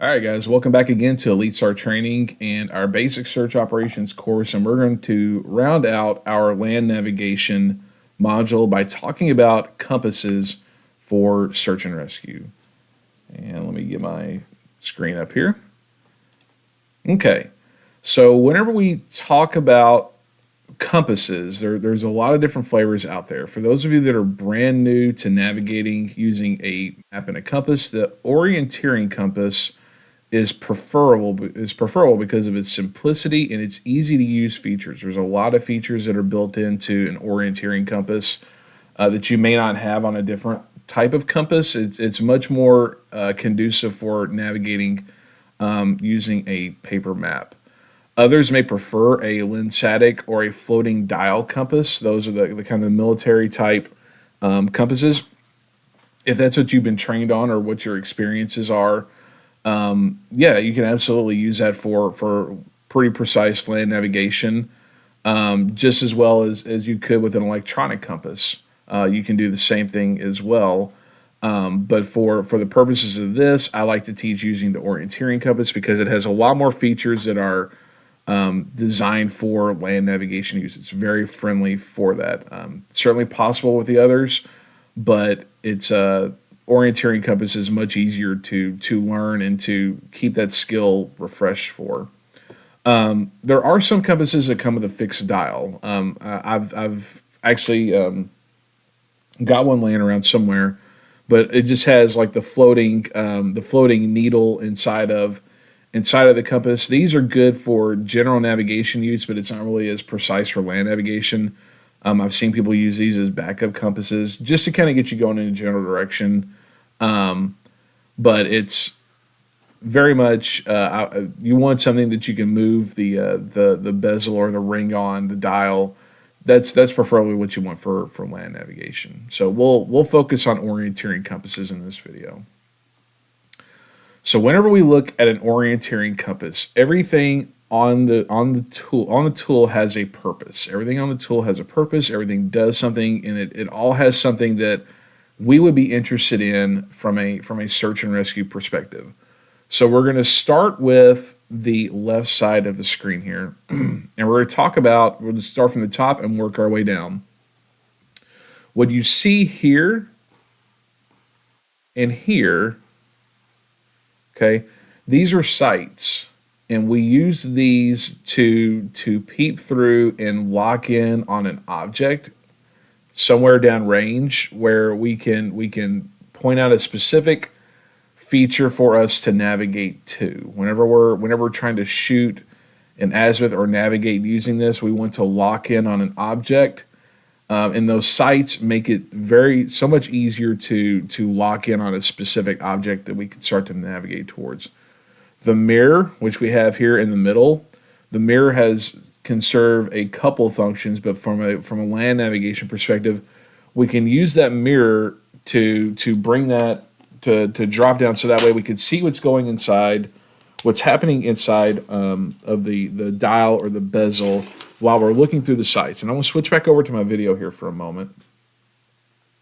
All right, guys, welcome back again to Elite SAR Training and our basic search operations course. And we're going to round out our land navigation module by talking about compasses for search and rescue. And let me get my screen up here. Okay, so whenever we talk about compasses, there's a lot of different flavors out there. For those of you that are brand new to navigating using a map and a compass, the orienteering compass is preferable because of its simplicity and its easy to use features. There's a lot of features that are built into an orienteering compass that you may not have on a different type of compass. It's much more conducive for navigating using a paper map. Others may prefer a lensatic or a floating dial compass. Those are the kind of military type compasses. If that's what you've been trained on or what your experiences are, yeah, you can absolutely use that for pretty precise land navigation, just as well as you could with an electronic compass. You can do the same thing as well. But for the purposes of this, I like to teach using the orienteering compass because it has a lot more features that are designed for land navigation use. It's very friendly for that. Certainly possible with the others, but it's orienteering compass is much easier to learn and to keep that skill refreshed for. There are some compasses that come with a fixed dial. I've actually got one laying around somewhere, but it just has like the floating needle inside of the compass. These are good for general navigation use, but it's not really as precise for land navigation. I've seen people use these as backup compasses just to kind of get you going in a general direction. But it's very much you want something that you can move the bezel or the ring on the dial. That's preferably what you want for land navigation. So we'll focus on orienteering compasses in this video. So whenever we look at an orienteering compass, everything on the tool has a purpose. Everything on the tool has a purpose. Everything does something, and it all has something that we would be interested in from a search and rescue perspective. So we're going to start with the left side of the screen here, and we're going to start from the top and work our way down. What you see here and here, okay, these are sights. And we use these to peep through and lock in on an object somewhere down range where we can point out a specific feature for us to navigate to. Whenever we're trying to shoot an azimuth or navigate using this, we want to lock in on an object. And those sights make it so much easier to lock in on a specific object that we can start to navigate towards. The mirror, which we have here in the middle, the mirror can serve a couple functions, but from a land navigation perspective, we can use that mirror to bring that to drop down, so that way we can see what's happening inside of the dial or the bezel while we're looking through the sights. And I'm going to switch back over to my video here for a moment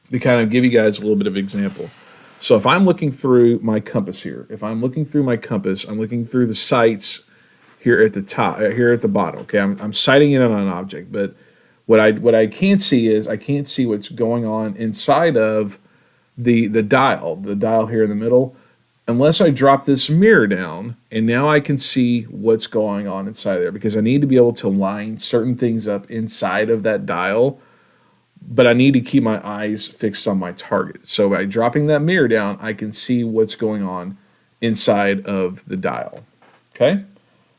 to kind of give you guys a little bit of example. So if I'm looking through my compass here, I'm looking through the sights here at the top, here at the bottom. Okay, I'm sighting in on an object, but what I can't see is I can't see what's going on inside of the dial here in the middle, unless I drop this mirror down, and now I can see what's going on inside there, because I need to be able to line certain things up inside of that dial. But I need to keep my eyes fixed on my target. So by dropping that mirror down, I can see what's going on inside of the dial. Okay,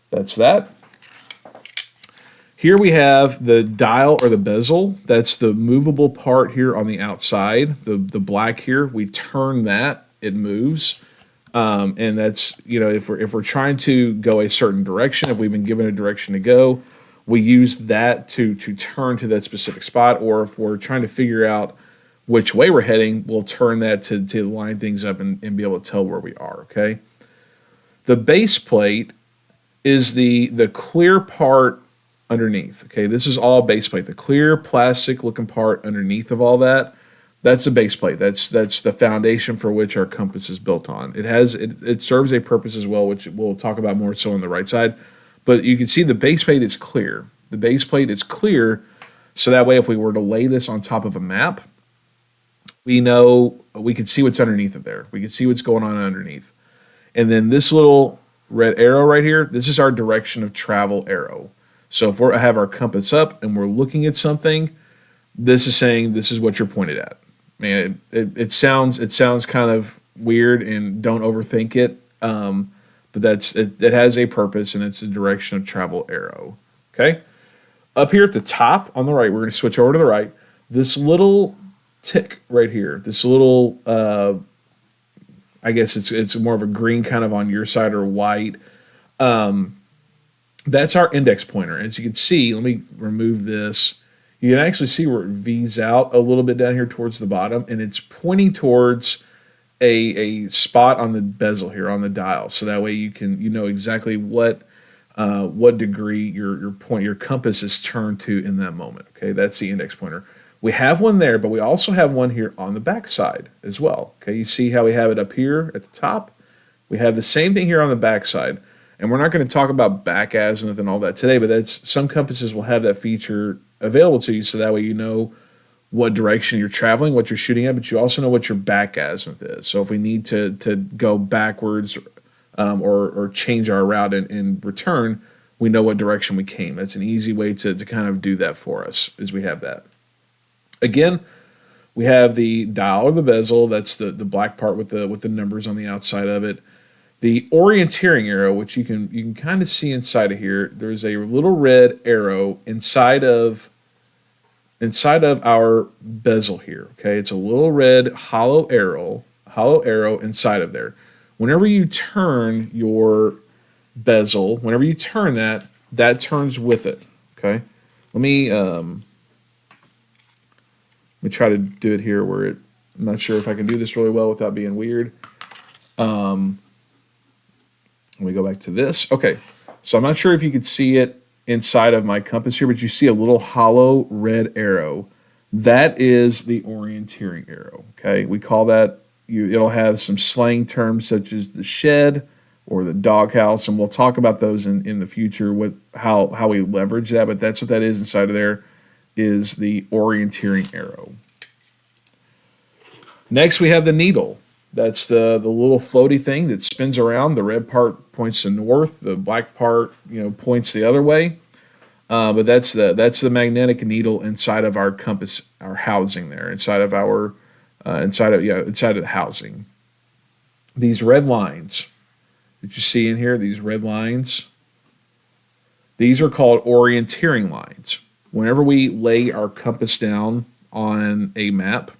that's that. Here we have the dial or the bezel. That's the movable part here on the outside. The black here, we turn that, it moves. And that's, if we're trying to go a certain direction, if we've been given a direction to go, we use that to turn to that specific spot, or if we're trying to figure out which way we're heading, we'll turn that to line things up and be able to tell where we are, okay? The base plate is the clear part underneath, okay? This is all base plate, the clear plastic looking part underneath of all that. That's the base plate. That's the foundation for which our compass is built on. It serves a purpose as well, which we'll talk about more so on the right side. But you can see the base plate is clear. The base plate is clear, so that way if we were to lay this on top of a map, we know we can see what's underneath it there. We can see what's going on underneath. And then this little red arrow right here, this is our direction of travel arrow. So if we have our compass up and we're looking at something, this is saying this is what you're pointed at. Man, it sounds kind of weird, and don't overthink it. But it has a purpose, and it's the direction of travel arrow. Okay, up here at the top on the right, we're going to switch over to the right. This little tick right here, this little I guess it's more of a green kind of on your side or white. That's our index pointer. As you can see, let me remove this. You can actually see where it V's out a little bit down here towards the bottom, and it's pointing towards a spot on the bezel here on the dial. So that way you know exactly what degree your compass is turned to in that moment. Okay, that's the index pointer. We have one there, but we also have one here on the back side as well. Okay, you see how we have it up here at the top? We have the same thing here on the back side. And we're not going to talk about back azimuth and all that today, but some compasses will have that feature available to you, so that way you know what direction you're traveling, what you're shooting at, but you also know what your back azimuth is. So if we need to go backwards or change our route in return, we know what direction we came. That's an easy way to kind of do that for us, is we have that. Again, we have the dial or the bezel. That's the black part with the numbers on the outside of it. The orienteering arrow, which you can kind of see inside of here, there's a little red arrow inside of our bezel here. Okay, it's a little red hollow arrow inside of there. Whenever you turn your bezel, whenever you turn that turns with it. Okay, let me try to do it here where I'm not sure if I can do this really well without being weird. Let me go back to this. Okay, so I'm not sure if you could see it inside of my compass here, but you see a little hollow red arrow. That is the orienteering arrow. Okay, we call that. It'll have some slang terms such as the shed or the doghouse, and we'll talk about those in the future with how we leverage that. But that's what that is inside of there, is the orienteering arrow. Next, we have the needle. That's the little floaty thing that spins around. The red part points to north. The black part, points the other way. But that's the magnetic needle inside of our compass, our housing there, inside of the housing. These red lines that you see in here, these red lines, these are called orienteering lines. Whenever we lay our compass down on a map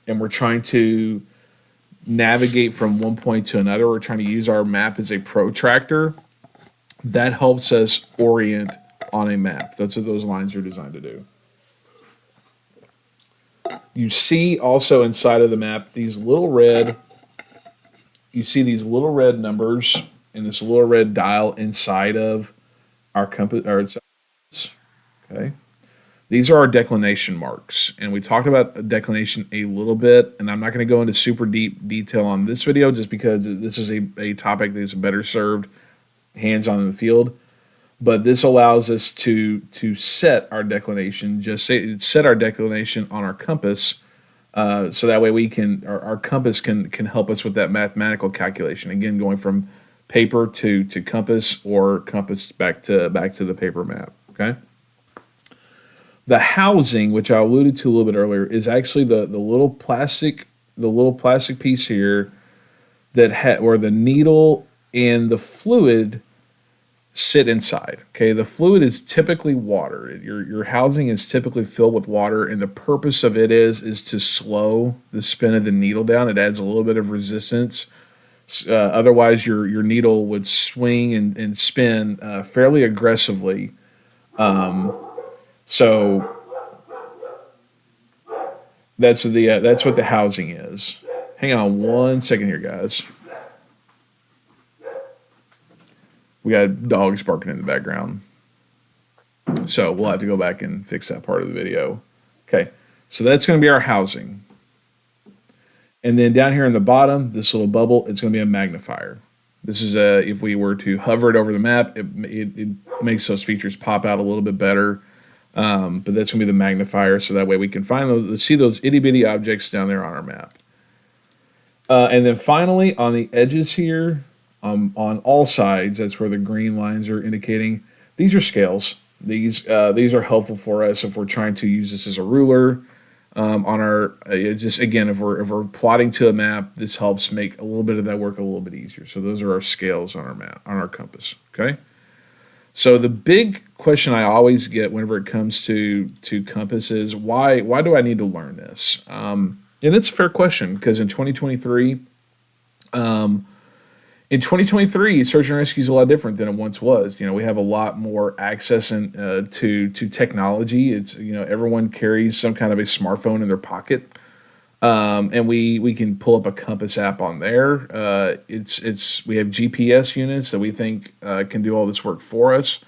and we're trying to navigate from one point to another, we're trying to use our map as a protractor, that helps us orient on a map. That's what those lines are designed to do. You see also inside of the map these little red numbers and this little red dial inside of our compass. Okay. These are our declination marks, and we talked about declination a little bit, and I'm not going to go into super deep detail on this video just because this is a topic that is better served hands-on in the field. But this allows us to set our declination, set our declination on our compass, so that way our compass can help us with that mathematical calculation. Again, going from paper to compass, or compass back to the paper map. Okay. The housing, which I alluded to a little bit earlier, is actually the little plastic piece here where the needle and the fluid sit inside. Okay, the fluid is typically water. Your housing is typically filled with water, and the purpose of it is to slow the spin of the needle down. It adds a little bit of resistance. Otherwise, your needle would swing and spin fairly aggressively. So that's what the housing is. Hang on one second here, guys. We got dogs barking in the background. So we'll have to go back and fix that part of the video. Okay, so that's going to be our housing. And then down here in the bottom, this little bubble, it's going to be a magnifier. This is if we were to hover it over the map, it makes those features pop out a little bit better. But that's going to be the magnifier, so that way we can find those, see those itty bitty objects down there on our map. And then finally, on the edges here, on all sides, that's where the green lines are indicating. These are scales. These are helpful for us if we're trying to use this as a ruler. On our just again, if we're plotting to a map, this helps make a little bit of that work a little bit easier. So those are our scales on our map, on our compass. Okay. So the big question I always get whenever it comes to compass is why do I need to learn this? And it's a fair question because in 2023, search and rescue is a lot different than it once was. You know, we have a lot more access to technology. It's, you know, everyone carries some kind of a smartphone in their pocket, and we can pull up a compass app on there. We have GPS units that we think can do all this work for us.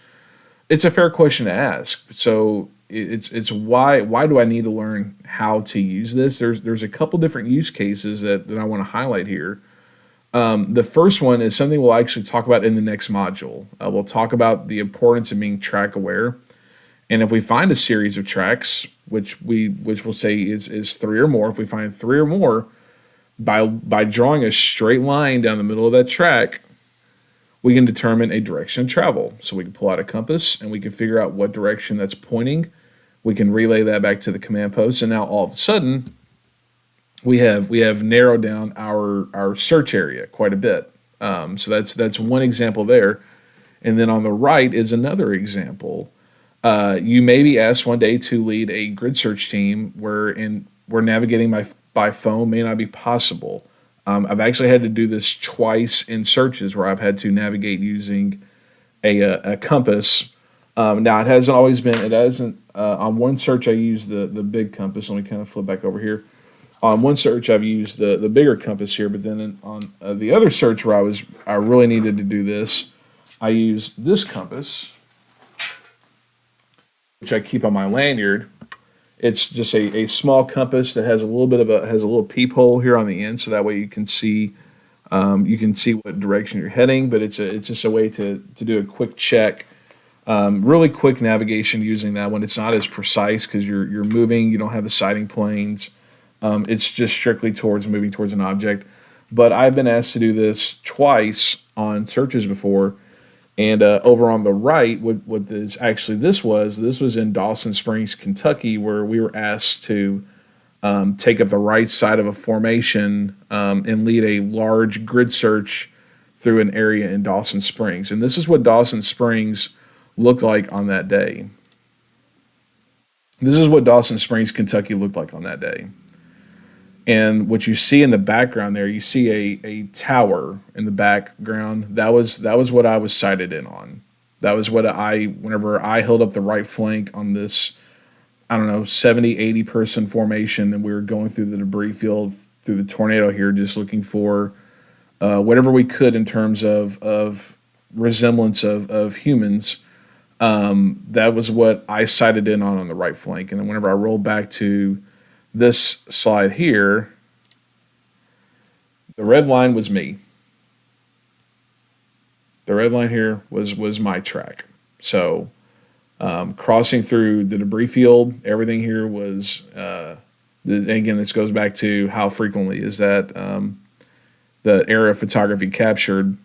It's a fair question to ask. So it's why do I need to learn how to use this? There's a couple different use cases that I want to highlight here. The first one is something we'll actually talk about in the next module. We'll talk about the importance of being track aware. And if we find a series of tracks, which we'll say is 3 or more, if we find 3 or more, by drawing a straight line down the middle of that track, we can determine a direction of travel. So we can pull out a compass and we can figure out what direction that's pointing. We can relay that back to the command post, and now all of a sudden we have narrowed down our search area quite a bit. So that's one example there. And then on the right is another example. You may be asked one day to lead a grid search team where navigating by phone may not be possible. I've actually had to do this twice in searches where I've had to navigate using a compass. Now it hasn't always been. It hasn't. On one search I used the big compass. Let me kind of flip back over here. On one search I've used the bigger compass here, but then on the other search where I really needed to do this, I used this compass, which I keep on my lanyard. It's just a small compass that has a little peephole here on the end, so that way you can see what direction you're heading. But it's just a way to do a quick check, really quick navigation using that one. It's not as precise because you're moving. You don't have the sighting planes. It's just strictly moving towards an object. But I've been asked to do this twice on searches before. And over on the right, this was in Dawson Springs, Kentucky, where we were asked to take up the right side of a formation and lead a large grid search through an area in Dawson Springs. And this is what Dawson Springs looked like on that day. This is what Dawson Springs, Kentucky looked like on that day. And what you see in the background there, you see a tower in the background. That was what I was sighted in on. That was what whenever I held up the right flank on this, 70, 80 person formation, and we were going through the debris field, through the tornado here, just looking for whatever we could in terms of resemblance of humans. That was what I sighted in on the right flank. And then whenever I rolled back to this slide here, the red line was me. The red line here was my track. So crossing through the debris field, everything here was, again, this goes back to how frequently is that the era of photography captured.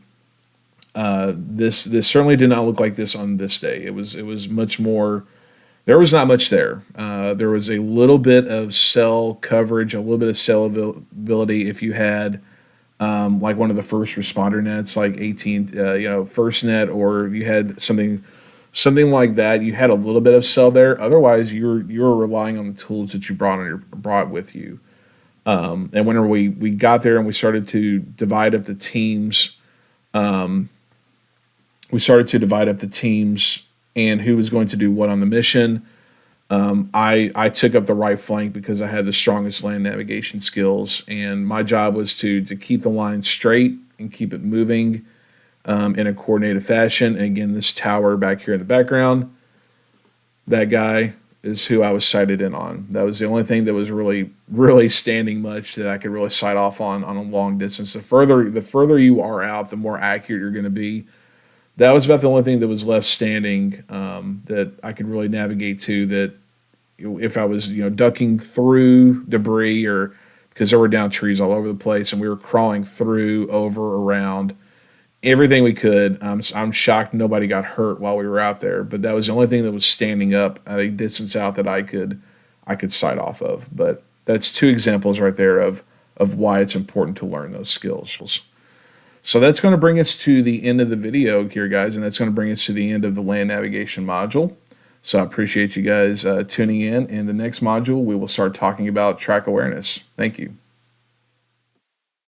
This certainly did not look like this on this day. It was much more. There was not much there. There was a little bit of cell coverage, a little bit of cell availability if you had like one of the first responder nets, like FirstNet, or you had something like that. You had a little bit of cell there. Otherwise, you're relying on the tools that you brought with you. And whenever we got there and we started to divide up the teams, and who was going to do what on the mission. I took up the right flank because I had the strongest land navigation skills, and my job was to keep the line straight and keep it moving in a coordinated fashion. And again, this tower back here in the background, that guy, is who I was sighted in on. That was the only thing that was really standing much that I could really sight off on a long distance. The further you are out, the more accurate you're going to be. That was about the only thing that was left standing, that I could really navigate to. That if I was ducking through debris, or because there were down trees all over the place and we were crawling through, over, around everything we could. I'm shocked nobody got hurt while we were out there, but that was the only thing that was standing up at a distance out that I could sight off of. But that's two examples right there of why it's important to learn those skills. So that's going to bring us to the end of the video here, guys, and that's going to bring us to the end of the land navigation module. So I appreciate you guys tuning in. In the next module, we will start talking about track awareness. Thank you.